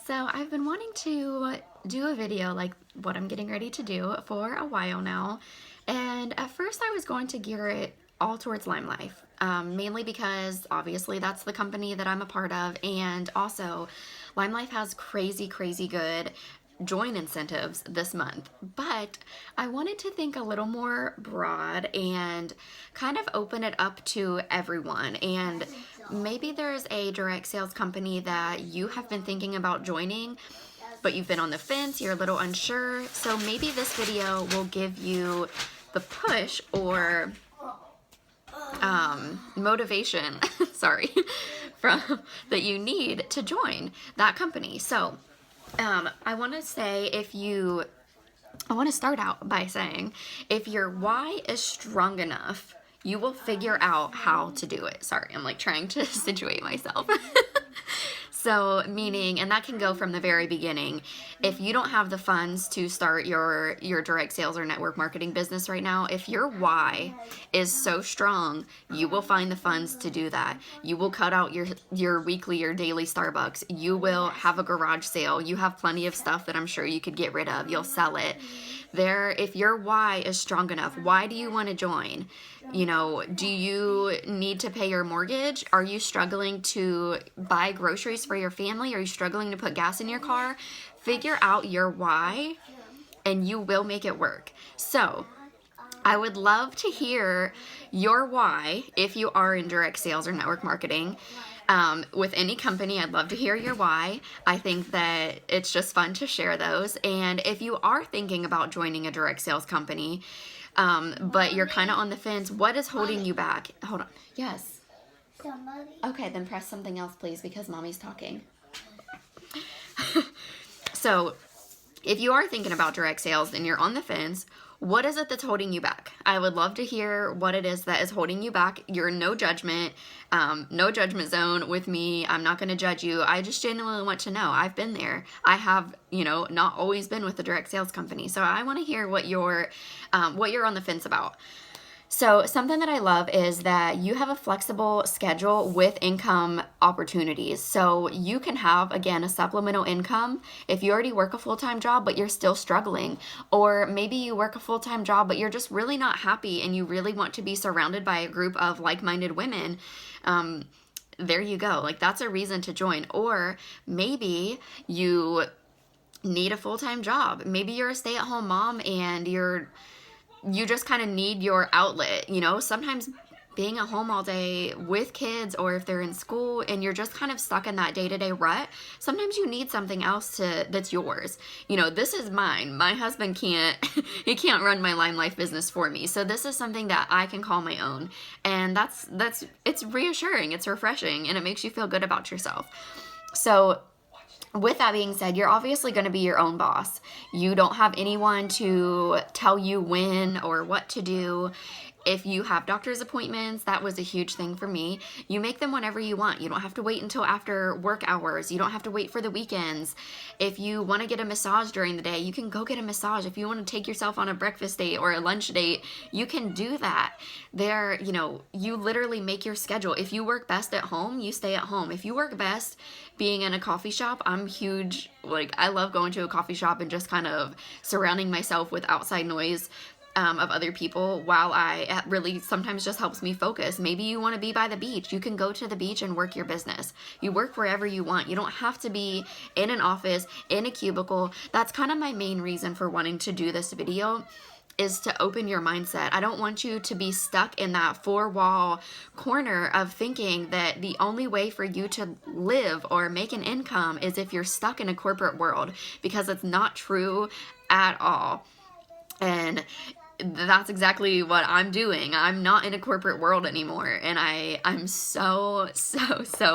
So I've been wanting to do a video like what I'm getting ready to do for a while now. And at first I was going to gear it all towards Lime Life, mainly because obviously that's the company that I'm a part of. And also Lime Life has crazy good join incentives this month, but I wanted to think a little more broad and kind of open it up to everyone. And maybe there's a direct sales company that you have been thinking about joining, but you've been on the fence, you're a little unsure. So maybe this video will give you the push or motivation, sorry, from that you need to join that company. So I want to start out by saying, if your why is strong enough, you will figure out how to do it. Sorry, I'm like trying to situate myself. So meaning, and that can go from the very beginning, if you don't have the funds to start your direct sales or network marketing business right now, if your why is so strong, you will find the funds to do that. You will cut out your weekly or daily Starbucks. You will have a garage sale. You have plenty of stuff that I'm sure you could get rid of. You'll sell it. If your why is strong enough, why do you want to join? You know, do you need to pay your mortgage? Are you struggling to buy groceries for your family? Are you struggling to put gas in your car? Figure out your why and you will make it work. So I would love to hear your why if you are in direct sales or network marketing. With any company, I'd love to hear your why. I think that it's just fun to share those. And if you are thinking about joining a direct sales company, but you're kind of on the fence, what is holding you back? Hold on. Yes. Okay, then press something else, please, because mommy's talking. So if you are thinking about direct sales and you're on the fence, what is it that's holding you back? I would love to hear what it is that is holding you back. You're no judgment zone with me. I'm not going to judge you. I just genuinely want to know. I've been there. I have, not always been with a direct sales company. So I want to hear what you're on the fence about. So something that I love is that you have a flexible schedule with income opportunities. So you can have, again, a supplemental income if you already work a full-time job, but you're still struggling. Or maybe you work a full-time job, but you're just really not happy and you really want to be surrounded by a group of like-minded women. There you go. Like, that's a reason to join. Or maybe you need a full-time job. Maybe you're a stay-at-home mom and you just kind of need your outlet. Sometimes being at home all day with kids, or if they're in school and you're just kind of stuck in that day-to-day rut, sometimes you need something else that's yours. This is mine. My husband can't run my Lime Life business for me. So this is something that I can call my own. And it's reassuring, it's refreshing, and it makes you feel good about yourself. So with that being said, you're obviously going to be your own boss. You don't have anyone to tell you when or what to do. If you have doctor's appointments, that was a huge thing for me. You make them whenever you want. You don't have to wait until after work hours. You don't have to wait for the weekends. If you want to get a massage during the day, you can go get a massage. If you want to take yourself on a breakfast date or a lunch date, you can do that. You literally make your schedule. If you work best at home, you stay at home. If you work best being in a coffee shop, I'm huge. I love going to a coffee shop and just kind of surrounding myself with outside noise of other people, while it really sometimes just helps me focus. Maybe you want to be by the beach. You can go to the beach and work your business. You work wherever you want. You don't have to be in an office, in a cubicle. That's kind of my main reason for wanting to do this video, is to open your mindset. I don't want you to be stuck in that four-wall corner of thinking that the only way for you to live or make an income is if you're stuck in a corporate world, because it's not true at all. And that's exactly what I'm doing. I'm not in a corporate world anymore, and I'm so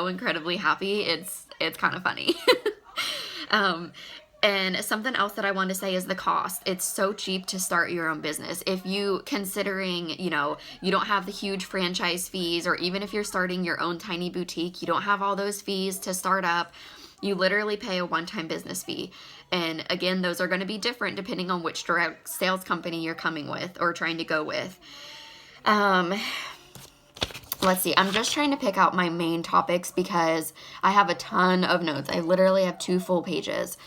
incredibly happy. It's kind of funny. And something else that I want to say is the cost. It's so cheap to start your own business. If you considering, you don't have the huge franchise fees, or even if you're starting your own tiny boutique, you don't have all those fees to start up. You literally pay a one-time business fee. And again, those are going to be different depending on which direct sales company you're coming with or trying to go with. let's see. I'm just trying to pick out my main topics because I have a ton of notes. I literally have 2 full pages.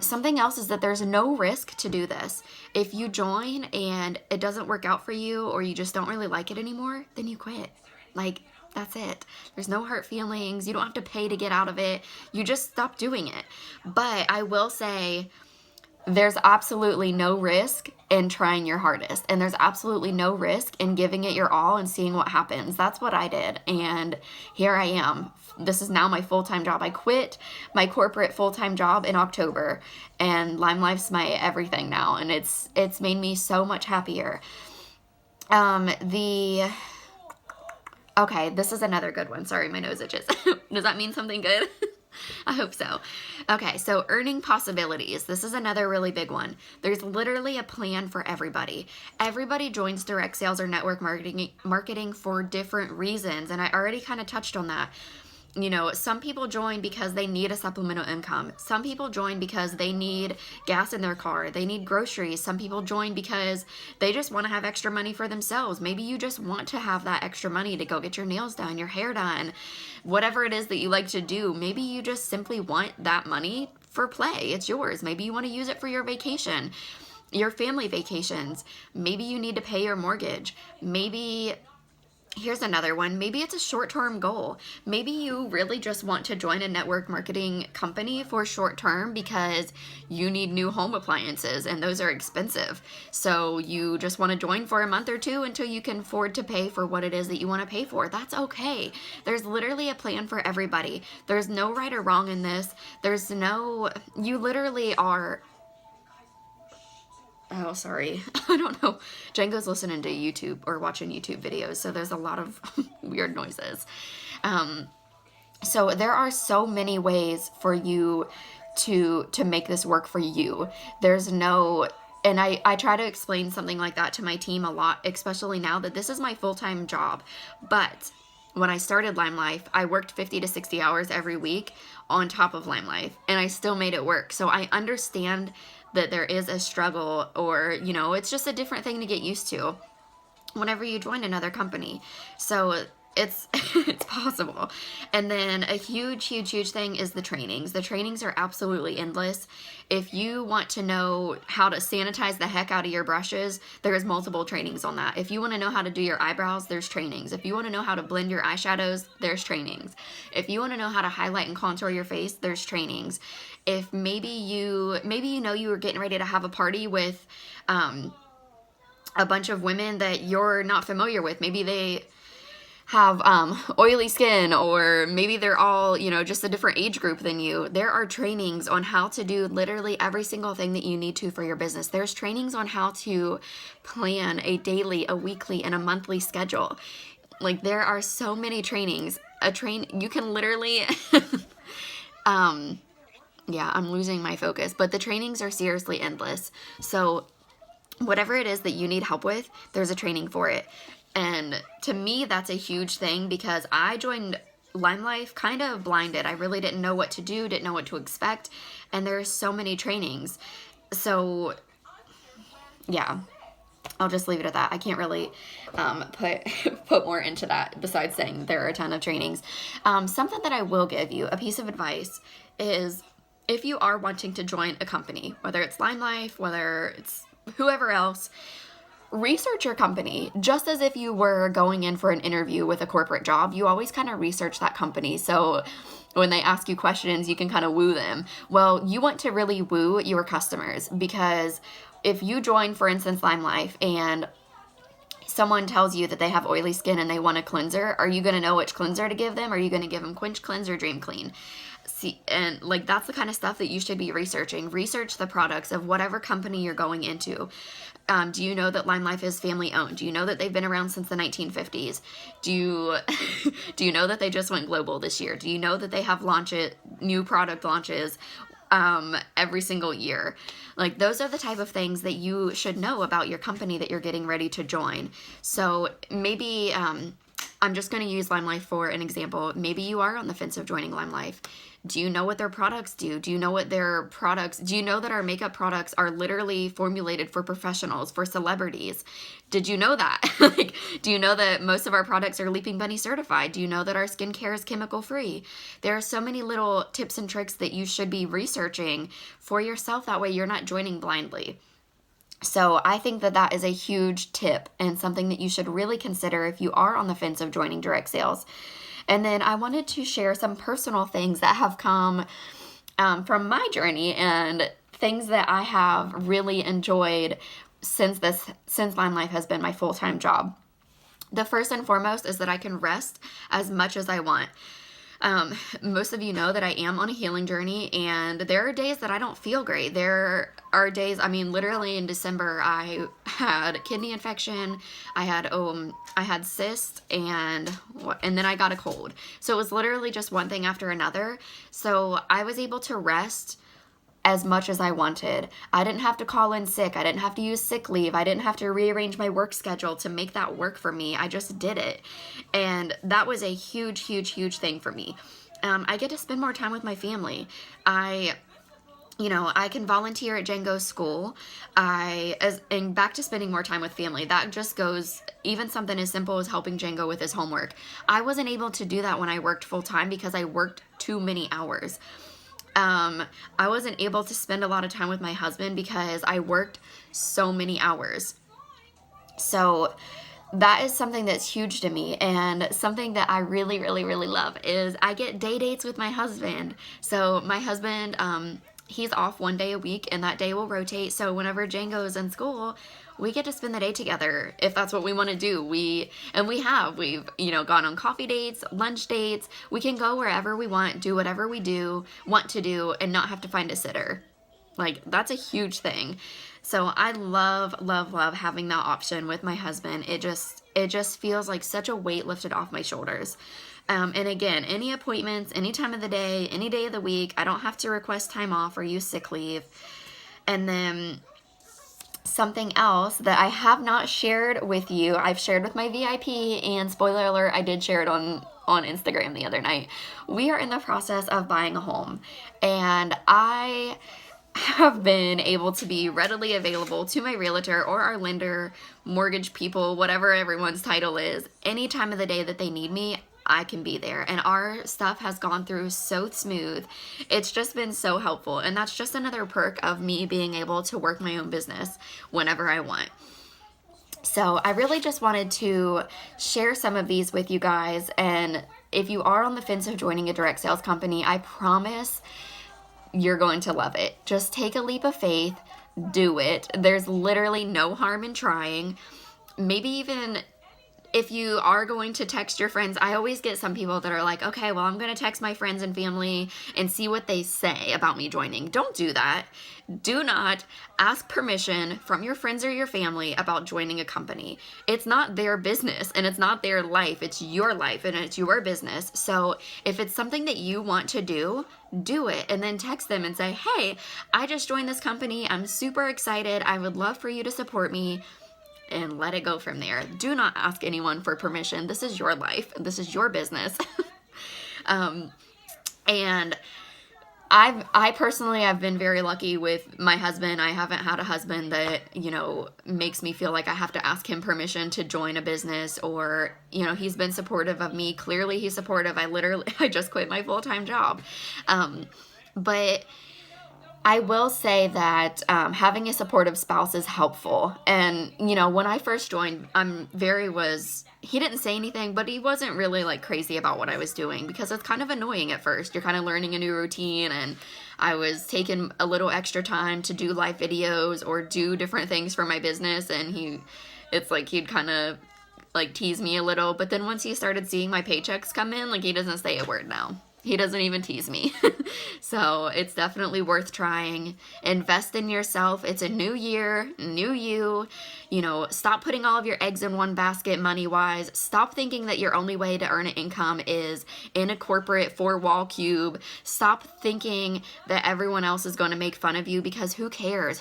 Something else is that there's no risk to do this. If you join and it doesn't work out for you, or you just don't really like it anymore, then you quit. Like, that's it. There's no hurt feelings. You don't have to pay to get out of it. You just stop doing it. But I will say, there's absolutely no risk in trying your hardest, and there's absolutely no risk in giving it your all and seeing what happens. That's what I did, and here I am. This is now my full-time job. I quit my corporate full-time job in October, and Lime Life's my everything now, and it's made me so much happier. Okay, this is another good one. Sorry, my nose itches. Does that mean something good? I hope so. Okay, so earning possibilities. This is another really big one. There's literally a plan for everybody. Everybody joins direct sales or network marketing for different reasons, and I already kind of touched on that. You know, some people join because they need a supplemental income. Some people join because they need gas in their car. They need groceries. Some people join because they just want to have extra money for themselves. Maybe you just want to have that extra money to go get your nails done, your hair done, whatever it is that you like to do. Maybe you just simply want that money for play. It's yours. Maybe you want to use it for your vacation, your family vacations. Maybe you need to pay your mortgage. Maybe... Here's another one. Maybe it's a short-term goal. Maybe you really just want to join a network marketing company for short-term because you need new home appliances and those are expensive. So you just want to join for a month or 2 until you can afford to pay for what it is that you want to pay for. That's okay. There's literally a plan for everybody. There's no right or wrong in this. You literally are... Oh, sorry. I don't know. Django's listening to YouTube or watching YouTube videos, so there's a lot of weird noises. So there are so many ways for you to make this work for you. There's no... And I try to explain something like that to my team a lot, especially now that this is my full-time job. But when I started Lime Life, I worked 50 to 60 hours every week on top of Lime Life, and I still made it work. So I understand that there is a struggle, or, you know, it's just a different thing to get used to whenever you join another company. So it's it's possible. And then a huge thing is the trainings. The trainings are absolutely endless. If you want to know how to sanitize the heck out of your brushes, there's multiple trainings on that. If you want to know how to do your eyebrows, there's trainings. If you want to know how to blend your eyeshadows, there's trainings. If you want to know how to highlight and contour your face, there's trainings. If maybe you know you were getting ready to have a party with a bunch of women that you're not familiar with, maybe they have oily skin, or maybe they're all, you know, just a different age group than you. There are trainings on how to do literally every single thing that you need to for your business. There's trainings on how to plan a daily, a weekly, and a monthly schedule. Like, there are so many trainings. You can literally yeah, I'm losing my focus, but the trainings are seriously endless. So whatever it is that you need help with, there's a training for it. And to me, that's a huge thing, because I joined Lime Life kind of blinded. I really didn't know what to do, didn't know what to expect, and there's so many trainings. So yeah, I'll just leave it at that. I can't really put more into that besides saying there are a ton of trainings. Something that I will give you, a piece of advice, is if you are wanting to join a company, whether it's Lime Life, whether it's whoever else, research your company. Just as if you were going in for an interview with a corporate job, you always kind of research that company. So when they ask you questions, you can kind of woo them. Well, you want to really woo your customers, because if you join, for instance, Lime Life, and someone tells you that they have oily skin and they want a cleanser, are you going to know which cleanser to give them? Are you going to give them Quench Cleanse or Dream Clean? See, and like, that's the kind of stuff that you should be researching. Research the products of whatever company you're going into. Do you know that Lime Life is family owned? Do you know that they've been around since the 1950s? Do you know that they just went global this year? Do you know that they have new product launches every single year? Like, those are the type of things that you should know about your company that you're getting ready to join. So maybe I'm just going to use Lime Life for an example. Maybe you are on the fence of joining Lime Life. Do you know what their products do? Do you know what their products, do you know that our makeup products are literally formulated for professionals, for celebrities? Did you know that? Like, do you know that most of our products are Leaping Bunny certified? Do you know that our skincare is chemical free? There are so many little tips and tricks that you should be researching for yourself. That way you're not joining blindly. So I think that that is a huge tip and something that you should really consider if you are on the fence of joining direct sales. And then I wanted to share some personal things that have come from my journey and things that I have really enjoyed since Lime Life has been my full-time job. The first and foremost is that I can rest as much as I want. Most of you know that I am on a healing journey, and there are days that I don't feel great. There are days, I mean, literally in December, I had kidney infection, I had cysts, and then I got a cold. So it was literally just one thing after another. So I was able to rest as much as I wanted. I didn't have to call in sick. I didn't have to use sick leave. I didn't have to rearrange my work schedule to make that work for me. I just did it. And that was a huge, huge, huge thing for me. I get to spend more time with my family. I can volunteer at Django's school. And back to spending more time with family. That just goes, even something as simple as helping Django with his homework. I wasn't able to do that when I worked full time because I worked too many hours. I wasn't able to spend a lot of time with my husband because I worked so many hours. So that is something that's huge to me, and something that I really, really, really love is I get day dates with my husband. So my husband, he's off one day a week, and that day will rotate. So whenever Django's in school, we get to spend the day together if that's what we want to do. We've gone on coffee dates, lunch dates. We can go wherever we want, do whatever we want to do, and not have to find a sitter. Like, that's a huge thing. So I love, love, love having that option with my husband. It just feels like such a weight lifted off my shoulders. And again, any appointments, any time of the day, any day of the week, I don't have to request time off or use sick leave. And then something else that I have not shared with you, I've shared with my VIP, and spoiler alert, I did share it on Instagram the other night. We are in the process of buying a home, and I have been able to be readily available to my realtor or our lender, mortgage people, whatever everyone's title is, any time of the day that they need me. I can be there, and our stuff has gone through so smooth. It's just been so helpful, and that's just another perk of me being able to work my own business whenever I want. So I really just wanted to share some of these with you guys, and if you are on the fence of joining a direct sales company, I promise you're going to love it. Just take a leap of faith, do it. There's literally no harm in trying. Maybe even if you are going to text your friends, I always get some people that are like, okay, well, I'm going to text my friends and family and see what they say about me joining. Don't do that. Do not ask permission from your friends or your family about joining a company. It's not their business, and it's not their life. It's your life, and it's your business. So if it's something that you want to do it, and then text them and say, hey, I just joined this company. I'm super excited. I would love for you to support me. And let it go from there. Do not ask anyone for permission. This is your life. This is your business. And I personally have been very lucky with my husband. I haven't had a husband that, makes me feel like I have to ask him permission to join a business, or, he's been supportive of me. Clearly he's supportive. I just quit my full-time job. But I will say that having a supportive spouse is helpful. And, when I first joined, he didn't say anything, but he wasn't really like crazy about what I was doing, because it's kind of annoying at first. You're kind of learning a new routine, and I was taking a little extra time to do live videos or do different things for my business. And he'd kind of like tease me a little, but then once he started seeing my paychecks come in, like, he doesn't say a word now. He doesn't even tease me. So it's definitely worth trying. Invest in yourself. It's a new year, new you. Stop putting all of your eggs in one basket money-wise. Stop thinking that your only way to earn an income is in a corporate four-wall cube. Stop thinking that everyone else is going to make fun of you, because who cares?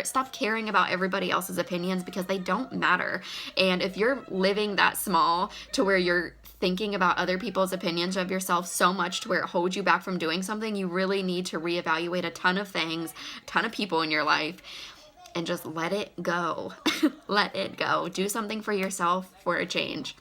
Stop caring about everybody else's opinions, because they don't matter. And if you're living that small to where you're thinking about other people's opinions of yourself so much to where it holds you back from doing something, you really need to reevaluate a ton of things, a ton of people in your life, and just let it go. Let it go. Do something for yourself for a change.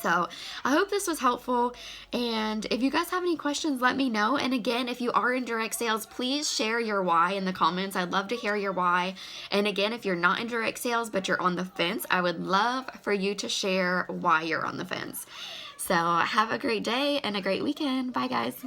So I hope this was helpful, and if you guys have any questions, let me know. And again, if you are in direct sales, please share your why in the comments. I'd love to hear your why. And again, if you're not in direct sales but you're on the fence, I would love for you to share why you're on the fence. So have a great day and a great weekend. Bye guys.